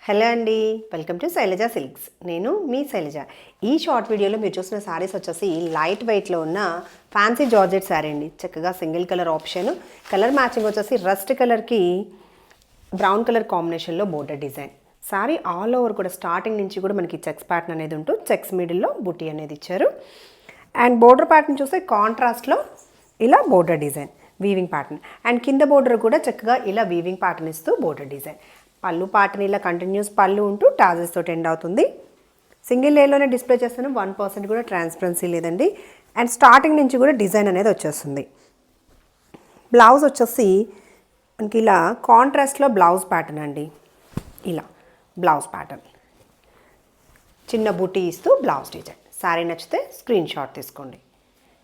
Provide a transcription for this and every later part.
Hello అండి, welcome to Shailaja silks. నేను మీ శైలజ. ఈ షార్ట్ వీడియోలో మీరు చూసిన శారీస్ వచ్చేసి లైట్ వెయిట్లో ఉన్న ఫ్యాన్సీ జార్జెట్ శారీ అండి. చక్కగా single colour option, colour matching వచ్చేసి రస్ట్ కలర్కి బ్రౌన్ కలర్ కాంబినేషన్లో border design. Sari all over కూడా స్టార్టింగ్ నుంచి కూడా మనకి చెక్స్ ప్యాటర్న్ అనేది ఉంటూ చెక్స్ మిడిల్లో బుటీ అనేది ఇచ్చారు. అండ్ బోర్డర్ ప్యాటర్న్ చూస్తే కాంట్రాస్ట్లో ఇలా border design weaving pattern, and కింద బోర్డర్ కూడా చక్కగా ఇలా వీవింగ్ ప్యాటర్న్ ఇస్తూ బోర్డర్ డిజైన్. పళ్ళు పాటని ఇలా కంటిన్యూస్ పళ్ళు ఉంటూ టాజెస్ తోటి ఎండ్ అవుతుంది. సింగిల్ లేయర్లోనే డిస్ప్లే చేస్తాను, 1% కూడా ట్రాన్స్పరెన్సీ లేదండి. అండ్ స్టార్టింగ్ నుంచి కూడా డిజైన్ అనేది వచ్చేస్తుంది. బ్లౌజ్ వచ్చేసి మనకి ఇలా కాంట్రాస్ట్లో బ్లౌజ్ ప్యాటర్న్ అండి. ఇలా బ్లౌజ్ ప్యాటర్న్ చిన్న బూటీ ఇస్తూ బ్లౌజ్ డిజైన్. శారీ నచ్చితే స్క్రీన్ షాట్ తీసుకోండి.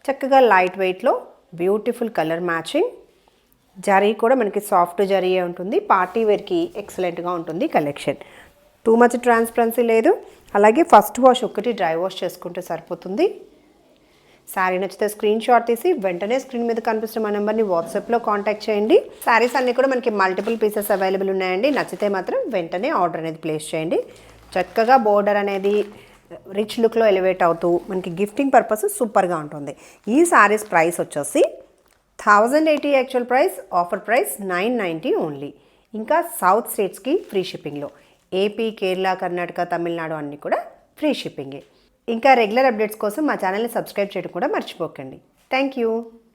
చక్కగా లైట్ వెయిట్లో బ్యూటిఫుల్ కలర్ మ్యాచింగ్. జరీ కూడా మనకి సాఫ్ట్ జరీయే ఉంటుంది. పార్టీ వేర్కి ఎక్సలెంట్గా ఉంటుంది కలెక్షన్. టూ మచ్ ట్రాన్స్పరెన్సీ లేదు. అలాగే ఫస్ట్ వాష్ ఒక్కటి డ్రై వాష్ చేసుకుంటే సరిపోతుంది. శారీ నచ్చితే స్క్రీన్ షాట్ తీసి వెంటనే స్క్రీన్ మీద కనిపిస్తున్న మా నెంబర్ని వాట్సాప్లో కాంటాక్ట్ చేయండి. శారీస్ అన్నీ కూడా మనకి మల్టిపుల్ పీసెస్ అవైలబుల్ ఉన్నాయండి. నచ్చితే మాత్రం వెంటనే ఆర్డర్ అనేది ప్లేస్ చేయండి. చక్కగా బోర్డర్ అనేది రిచ్ లుక్లో ఎలివేట్ అవుతూ మనకి గిఫ్టింగ్ పర్పస్ సూపర్గా ఉంటుంది. ఈ శారీస్ ప్రైస్ వచ్చేసి 1080 actual price, offer price 990 only. ఇంకా సౌత్ స్టేట్స్కి ఫ్రీ షిప్పింగ్లో, ఏపీ, కేరళ, కర్ణాటక, తమిళనాడు అన్నీ కూడా ఫ్రీ షిప్పింగే. ఇంకా రెగ్యులర్ అప్డేట్స్ కోసం మా ఛానల్ని సబ్స్క్రైబ్ చేయడం కూడా మర్చిపోకండి. Thank you.